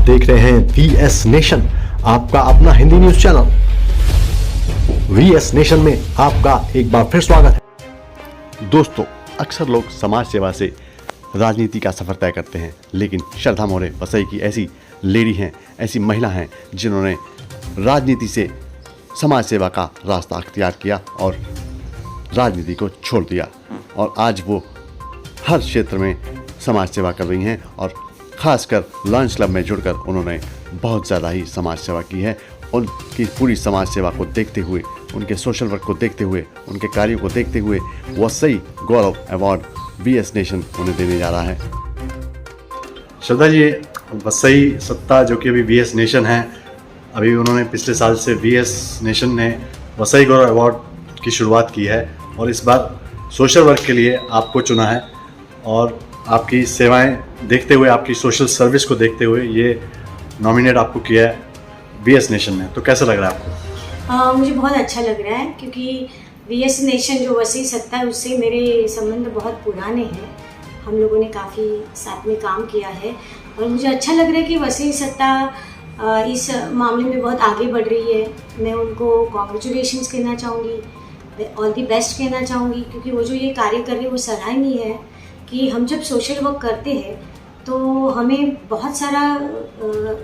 देख रहे हैं VS नेशन, आपका अपना Hindi news channel. VS nation में आपका एक बार फिर स्वागत है। दोस्तों, अक्सर लोग समाज सेवा से राजनीति का सफर तय करते हैं, लेकिन श्रद्धा मौर्य वसई की ऐसी लेडी हैं, ऐसी महिला हैं जिन्होंने राजनीति से समाज सेवा का रास्ता अख्तियार किया और राजनीति को छोड़ दिया, और आज वो हर क्षेत्र में समाज सेवा कर रही हैं और ख़ासकर लॉयंस क्लब में जुड़कर उन्होंने बहुत ज़्यादा ही समाज सेवा की है। उनकी पूरी समाज सेवा को देखते हुए, उनके सोशल वर्क को देखते हुए, उनके कार्यों को देखते हुए वसई गौरव अवार्ड VS नेशन उन्हें देने जा रहा है। श्रद्धा जी, वसई सत्ता जो कि अभी VS नेशन है, अभी उन्होंने पिछले साल से VS नेशन ने वसई गौरव अवार्ड की शुरुआत की है और इस बार सोशल वर्क के लिए आपको चुना है और आपकी सेवाएं देखते हुए, आपकी सोशल सर्विस को देखते हुए ये नॉमिनेट आपको किया है VS नेशन ने। तो कैसा लग रहा है आपको? मुझे बहुत अच्छा लग रहा है क्योंकि VS नेशन जो वसई सत्ता है उससे मेरे संबंध बहुत पुराने हैं। हम लोगों ने काफ़ी साथ में काम किया है और मुझे अच्छा लग रहा है कि वसई सत्ता इस मामले में बहुत आगे बढ़ रही है। मैं उनको कॉन्ग्रेचुलेशंस कहना चाहूँगी, ऑल दी बेस्ट कहना चाहूँगी, क्योंकि वो जो ये कार्य कर रहे हैं वो सराहनीय है कि हम जब सोशल वर्क करते हैं तो हमें बहुत सारा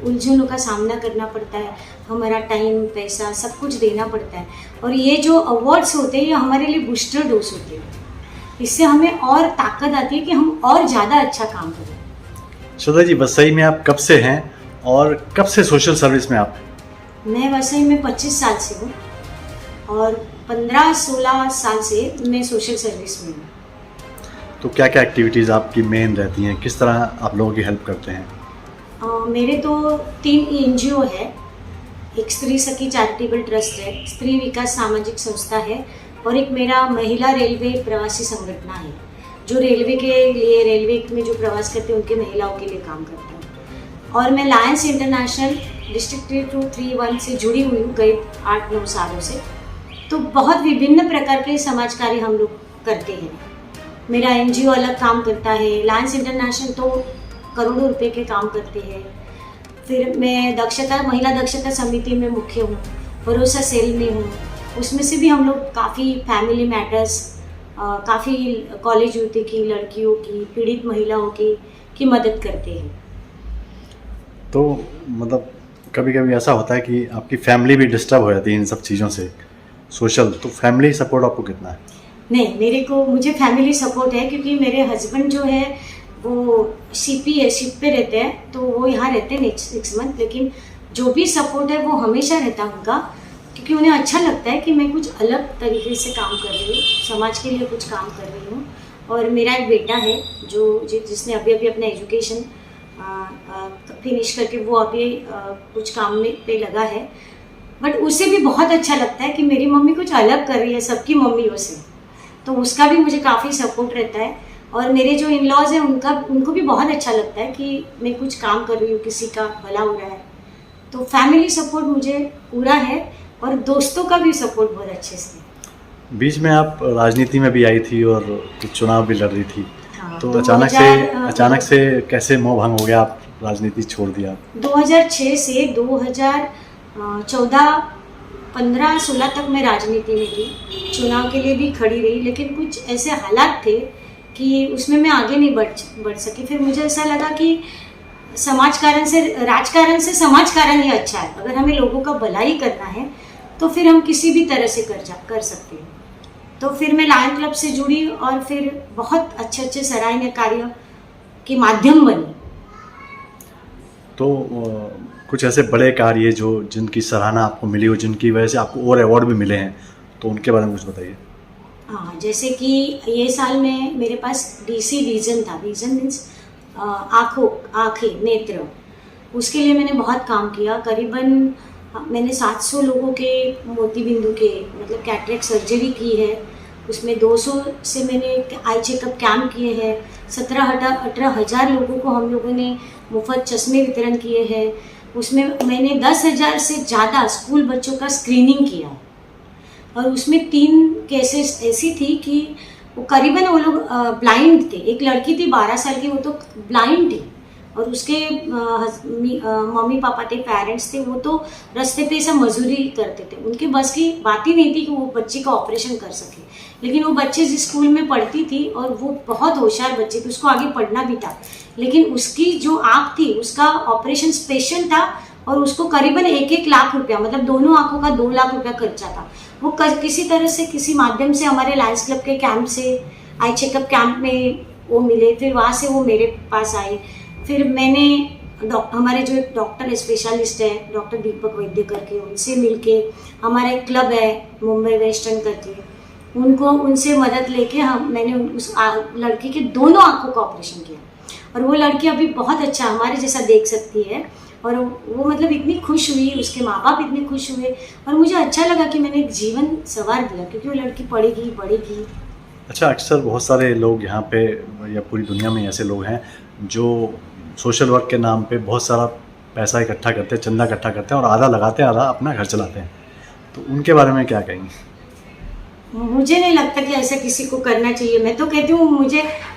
उलझनों का सामना करना पड़ता है, हमारा टाइम, पैसा सब कुछ देना पड़ता है, और ये जो अवार्ड्स होते हैं ये हमारे लिए बूस्टर डोज होते हैं। इससे हमें और ताकत आती है कि हम और ज़्यादा अच्छा काम करें। श्रद्धा जी, वसई में आप कब से हैं और कब से सोशल सर्विस में आप? मैं वसई में 25 साल से हूँ और 15-16 साल से मैं सोशल सर्विस में हूँ। तो क्या क्या एक्टिविटीज़ आपकी मेन रहती हैं, किस तरह आप लोगों की हेल्प करते हैं? मेरे तो 3 NGO है। एक स्त्री सखी चैरिटेबल ट्रस्ट है, स्त्री विकास सामाजिक संस्था है, और एक मेरा महिला रेलवे प्रवासी संगठन है जो रेलवे के लिए, रेलवे में जो प्रवास करते हैं उनके महिलाओं के लिए काम करता है। और मैं लायंस इंटरनेशनल डिस्ट्रिक्ट 231 से जुड़ी हुई हूँ गए 8-9 सालों से। तो बहुत विभिन्न प्रकार के समाज कार्य हम लोग करते हैं। मेरा NGO अलग काम करता है, लायंस इंटरनेशनल तो करोड़ों रुपए के काम करते हैं। फिर मैं महिला दक्षता समिति में मुख्य हूँ, भरोसा सेल में हूँ, उसमें से भी हम लोग काफ़ी फैमिली मैटर्स, काफ़ी कॉलेज युवती की, लड़कियों की, पीड़ित महिलाओं की मदद करते हैं। तो मतलब कभी कभी ऐसा होता है कि आपकी फैमिली भी डिस्टर्ब हो जाती है इन सब चीज़ों से सोशल, तो फैमिली सपोर्ट आपको कितना है? नहीं, मुझे फैमिली सपोर्ट है क्योंकि मेरे हस्बैंड जो है वो शिप पे रहते हैं, तो वो यहाँ रहते हैं 6 मंथ, लेकिन जो भी सपोर्ट है वो हमेशा रहता है उनका, क्योंकि उन्हें अच्छा लगता है कि मैं कुछ अलग तरीके से काम कर रही हूँ, समाज के लिए कुछ काम कर रही हूँ। और मेरा एक बेटा है जिसने अभी अपना एजुकेशन फिनिश करके वो अभी कुछ काम में पे लगा है, बट उसे भी बहुत अच्छा लगता है कि मेरी मम्मी कुछ अलग कर रही है सबकी मम्मियों से, तो उसका भी मुझे काफ़ी सपोर्ट रहता है। और मेरे जो इन-लॉज हैं उनको भी बहुत अच्छा लगता है कि मैं कुछ काम कर रही हूँ, किसी का भला हो रहा है। तो फैमिली सपोर्ट मुझे पूरा है और दोस्तों का भी सपोर्ट बहुत अच्छे से। बीच में आप राजनीति में भी आई थी और कुछ चुनाव भी लड़ रही थी। हाँ, तो अचानक से कैसे मोह भंग हो गया, आप राजनीति छोड़ दिया? 2006 से 2014, 15-16 तक मैं राजनीति में थी, चुनाव के लिए भी खड़ी रही, लेकिन कुछ ऐसे हालात थे कि उसमें मैं आगे नहीं बढ़ सकी। फिर मुझे ऐसा लगा कि राजकारण से समाजकारण ही अच्छा है। अगर हमें लोगों का भलाई करना है तो फिर हम किसी भी तरह से कर सकते हैं। तो फिर मैं लायन क्लब से जुड़ी और फिर बहुत अच्छे सराहनीय कार्य के माध्यम बनी। तो कुछ ऐसे बड़े कार्य जिनकी सराहना आपको मिली हो, जिनकी वजह से आपको और अवार्ड भी मिले हैं, तो उनके बारे में कुछ बताइए। हाँ, जैसे कि ये साल में मेरे पास DC विजन था। विजन मीन्स आँखें, नेत्र, उसके लिए मैंने बहुत काम किया। करीबन मैंने 700 लोगों के मोतीबिंदु के मतलब कैटरेक्ट सर्जरी की है। उसमें 200 से मैंने आई चेकअप कैंप किए हैं। 17-18 हज़ार लोगों को हम लोगों ने मुफ्त चश्मे वितरण किए हैं। उसमें मैंने 10,000 से ज़्यादा स्कूल बच्चों का स्क्रीनिंग किया और उसमें 3 केसेस ऐसी थी कि वो करीबन वो लोग ब्लाइंड थे। एक लड़की थी 12 साल की, वो तो ब्लाइंड थी, और उसके मम्मी पापा थे, पेरेंट्स थे, वो तो रास्ते पे ऐसा मजदूरी करते थे। उनके बस की बात ही नहीं थी कि वो बच्चे का ऑपरेशन कर सके। लेकिन वो बच्चे जिस स्कूल में पढ़ती थी और वो बहुत होशियार बच्चे थी, उसको आगे पढ़ना भी था, लेकिन उसकी जो आँख थी उसका ऑपरेशन स्पेशल था और उसको करीबन 1-1 लाख रुपया, मतलब दोनों आँखों का 2 लाख रुपया खर्चा था। वो किसी तरह से, किसी माध्यम से हमारे लायंस क्लब के कैंप से, आई चेकअप कैंप में वो मिले, फिर वहाँ से वो मेरे पास आए। फिर मैंने हमारे जो एक डॉक्टर स्पेशलिस्ट है, डॉक्टर दीपक वैद्य करके, उनसे मिलके, हमारा एक क्लब है मुंबई वेस्टर्न करके, उनसे मदद लेके मैंने उस लड़की के दोनों आँखों का ऑपरेशन किया। और वो लड़की अभी बहुत अच्छा हमारे जैसा देख सकती है। और वो मतलब इतनी खुश हुई, उसके माँ बाप इतने खुश हुए, और मुझे अच्छा लगा कि मैंने एक जीवन संवार दिया, क्योंकि वो लड़की पढ़ेगी। अच्छा, अक्सर बहुत सारे लोग यहाँ पे या पूरी दुनिया में ऐसे लोग हैं जो सोशल वर्क के नाम पे बहुत सारा पैसा इकट्ठा करते हैं, चंदा इकट्ठा करते हैं और आधा लगाते हैं, आधा अपना घर चलाते हैं। तो उनके बारे में क्या कहेंगे? मुझे नहीं लगता कि ऐसा किसी को करना चाहिए। मैं तो कहती हूँ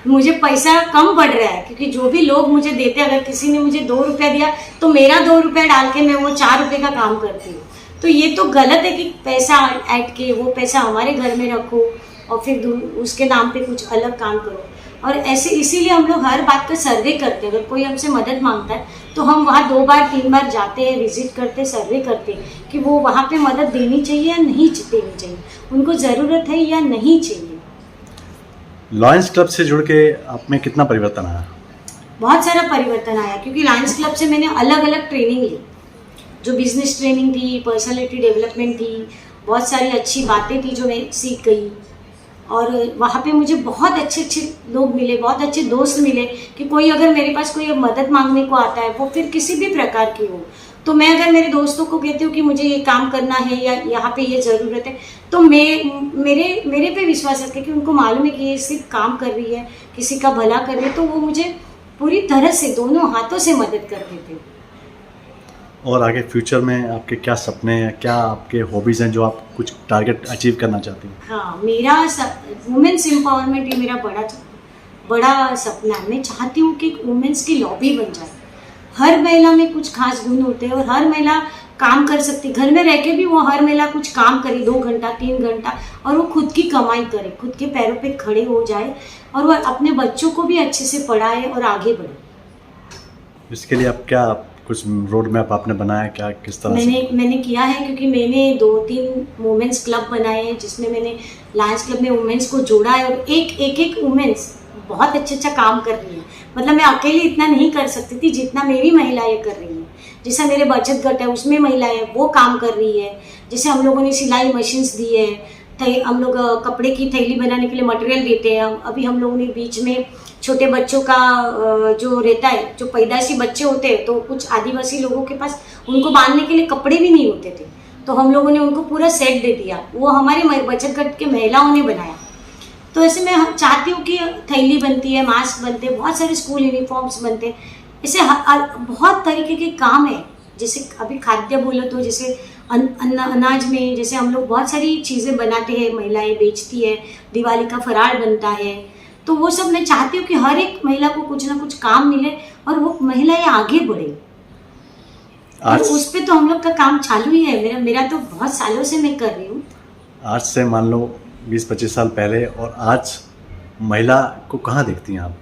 मुझे पैसा कम पड़ रहा है, क्योंकि जो भी लोग मुझे देते हैं, अगर किसी ने मुझे 2 रुपया दिया तो मेरा 2 रुपया डाल के मैं वो 4 रुपये का काम करती हूँ। तो ये तो गलत है कि पैसा ऐड के वो पैसा हमारे घर में रखो और फिर उसके नाम पे कुछ अलग काम करो। और ऐसे इसीलिए हम लोग हर बात का सर्वे करते हैं। अगर कोई हमसे मदद मांगता है तो हम वहाँ 2 बार 3 बार जाते हैं, विजिट करते, सर्वे करते हैं कि वो वहाँ पे मदद देनी चाहिए या नहीं देनी चाहिए, उनको ज़रूरत है या नहीं चाहिए। लायंस क्लब से जुड़ के आप में कितना परिवर्तन आया? बहुत सारा परिवर्तन आया, क्योंकि लायंस क्लब से मैंने अलग अलग ट्रेनिंग ली, जो बिजनेस ट्रेनिंग थी, पर्सनालिटी डेवलपमेंट थी, बहुत सारी अच्छी बातें थी जो मैं सीख गई। और वहाँ पे मुझे बहुत अच्छे लोग मिले, बहुत अच्छे दोस्त मिले कि कोई अगर मेरे पास कोई मदद मांगने को आता है, वो फिर किसी भी प्रकार की हो, तो मैं अगर मेरे दोस्तों को कहती हूँ कि मुझे ये काम करना है या यहाँ पे ये ज़रूरत है, तो मेरे पे विश्वास रखे कि उनको मालूम है कि ये सिर्फ काम कर रही है, किसी का भला कर रही है, तो वो मुझे पूरी तरह से दोनों हाथों से मदद कर देते हैं। और आगे फ्यूचर में आपके क्या सपने हैं, क्या आपके हॉबीज़ हैं जो आप कुछ टारगेट अचीव करना चाहती हैं? हाँ, मेरा वुमेन्स एम्पावरमेंट ये मेरा बड़ा सपना है। मैं चाहती हूँ कि वुमेन्स की लॉबी बन जाए। हर महिला में कुछ खास गुण होते हैं और हर महिला काम कर सकती, घर में रह के भी वो हर महिला कुछ काम करे 2 घंटा 3 घंटा, और वो खुद की कमाई करे, खुद के पैरों पे खड़े हो जाए और वो अपने बच्चों को भी अच्छे से पढ़ाए और आगे बढ़े। इसके लिए आप क्या कुछ रोड मैप आपने बनाया, क्या किस तरह से? मैंने किया है, क्योंकि मैंने 2-3 वुमेन्स क्लब बनाए हैं, जिसमें मैंने लायंस क्लब में वुमेन्स को जोड़ा है, और एक वुमेन्स बहुत अच्छा काम कर रही है। मतलब मैं अकेली इतना नहीं कर सकती थी जितना मेरी महिलाएं कर रही हैं। जैसा मेरे बचत घट है उसमें महिलाएं वो काम कर रही है, जैसे हम लोगों ने सिलाई मशीन्स दी है, हम लोग कपड़े की थैली बनाने के लिए मटेरियल देते हैं। अभी हम लोगों ने बीच में छोटे बच्चों का जो रहता है, जो पैदाइशी बच्चे होते हैं, तो कुछ आदिवासी लोगों के पास उनको बांधने के लिए कपड़े भी नहीं होते थे, तो हम लोगों ने उनको पूरा सेट दे दिया, वो हमारे बचत घट के महिलाओं ने बनाया। तो ऐसे मैं चाहती हूँ कि थैली बनती है, मास्क बनते हैं, बहुत सारे स्कूल यूनिफॉर्म्स बनते हैं, ऐसे बहुत तरीके के काम है। जैसे अभी खाद्य बोलो तो जैसे अनाज में जैसे हम लोग बहुत सारी चीज़ें बनाते हैं, महिलाएं बेचती है, दिवाली का फराळ बनता है, तो वो सब मैं चाहती हूँ कि हर एक महिला को कुछ ना कुछ काम मिले और वो महिलाएं आगे बढ़े। और उस पे तो हम लोग का काम चालू ही है, मेरा तो बहुत सालों से मैं कर रही हूँ। आज से मान लो 20-25 साल पहले और आज महिला को कहाँ देखती हैं आप?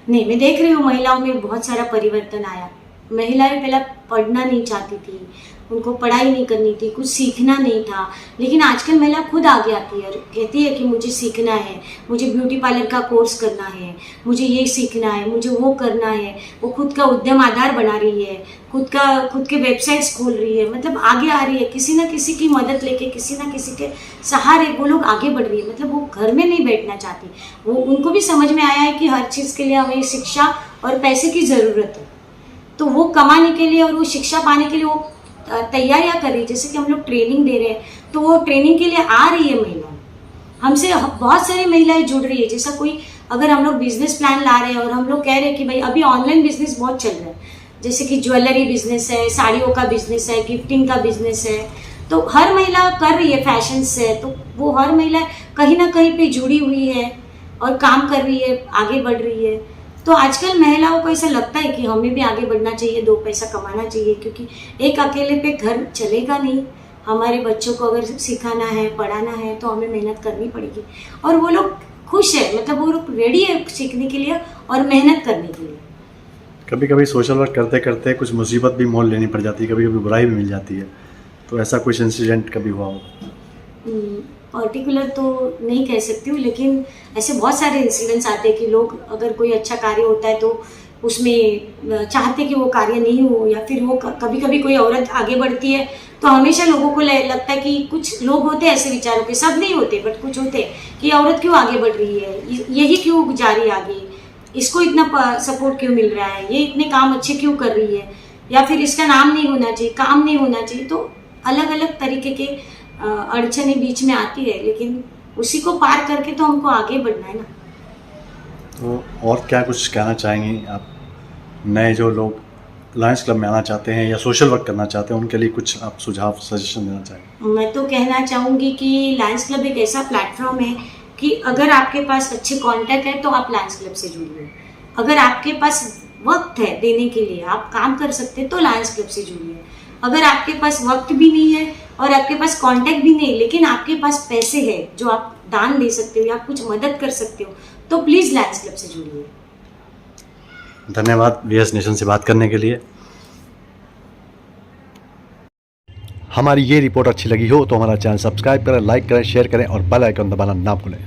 नहीं, मैं देख रही हूँ महिलाओं में बहुत सारा परिवर्तन आया। महिलाएं पहले पढ़ना नहीं चाहती थी, उनको पढ़ाई नहीं करनी थी, कुछ सीखना नहीं था, लेकिन आजकल महिला खुद आगे आती है, कहती है कि मुझे सीखना है, मुझे ब्यूटी पार्लर का कोर्स करना है, मुझे ये सीखना है, मुझे वो करना है। वो खुद का उद्यम आधार बना रही है, खुद के वेबसाइट्स खोल रही है, मतलब आगे आ रही है, किसी ना किसी की मदद लेके, किसी ना किसी के सहारे वो लोग आगे बढ़ रही है। मतलब वो घर में नहीं बैठना चाहती, वो उनको भी समझ में आया है कि हर चीज़ के लिए हमें शिक्षा और पैसे की ज़रूरत है, तो वो कमाने के लिए और वो शिक्षा पाने के लिए वो तैयारियां कर रही है। जैसे कि हम लोग ट्रेनिंग दे रहे हैं, तो वो ट्रेनिंग के लिए आ रही है महिला, हमसे बहुत सारी महिलाएं जुड़ रही है। जैसा कोई अगर हम लोग बिजनेस प्लान ला रहे हैं और हम लोग कह रहे हैं कि भाई अभी ऑनलाइन बिजनेस बहुत चल रहा है, जैसे कि ज्वेलरी बिजनेस है, साड़ियों का बिजनेस है, गिफ्टिंग का बिजनेस है, तो हर महिला कर रही है, फैशन से, तो वो हर महिला कहीं ना कहीं पे जुड़ी हुई है और काम कर रही है, आगे बढ़ रही है। तो आजकल महिलाओं को ऐसा लगता है कि हमें भी आगे बढ़ना चाहिए, 2 पैसा कमाना चाहिए, क्योंकि एक अकेले पे घर चलेगा नहीं। हमारे बच्चों को अगर सिखाना है, पढ़ाना है तो हमें मेहनत करनी पड़ेगी। और वो लोग खुश है, मतलब वो लोग रेडी है सीखने के लिए और मेहनत करने के लिए। कभी कभी सोशल वर्क करते करते कुछ मुसीबत भी मोल लेनी पड़ जाती है, कभी कभी बुराई भी मिल जाती है, तो ऐसा कुछ इंसिडेंट कभी हुआ हो? पर्टिकुलर तो नहीं कह सकती हूँ, लेकिन ऐसे बहुत सारे इंसिडेंट्स आते हैं कि लोग अगर कोई अच्छा कार्य होता है तो उसमें चाहते कि वो कार्य नहीं हो, या फिर वो कभी कभी कोई औरत आगे बढ़ती है तो हमेशा लोगों को लगता है कि कुछ लोग होते हैं ऐसे विचारों के, सब नहीं होते बट कुछ होते हैं कि औरत क्यों आगे बढ़ रही है, यही क्यों जा रही है आगे, इसको इतना सपोर्ट क्यों मिल रहा है, ये इतने काम अच्छे क्यों कर रही है, या फिर इसका नाम नहीं होना चाहिए, काम नहीं होना चाहिए। तो अलग अलग तरीके के अड़चने बीच में आती है, लेकिन उसी को पार करके तो हमको आगे बढ़ना है ना। तो और क्या कुछ कहना चाहेंगी आप नए जो लोग लायंस क्लब में आना चाहते हैं या सोशल वर्क करना चाहते हैं, उनके लिए कुछ आप सुझाव सजेशन देना चाहेंगे? मैं तो कहना चाहूँगी कि लायंस क्लब एक ऐसा प्लेटफॉर्म है कि अगर आपके पास अच्छे कांटेक्ट है तो आप लायंस क्लब से जुड़िए। अगर आपके पास वक्त है देने के लिए, आप काम कर सकते हैं तो लायंस क्लब से जुड़िए। अगर आपके पास वक्त भी नहीं है और आपके पास कांटेक्ट भी नहीं, लेकिन आपके पास पैसे है जो आप दान दे सकते हो या कुछ मदद कर सकते हो, तो प्लीज़ लायंस क्लब से जुड़िए। धन्यवाद वीएस नेशन से बात करने के लिए। हमारी ये रिपोर्ट अच्छी लगी हो तो हमारा चैनल सब्सक्राइब करें, लाइक करें, शेयर करें और बेल आइकन दबाना ना भूलें।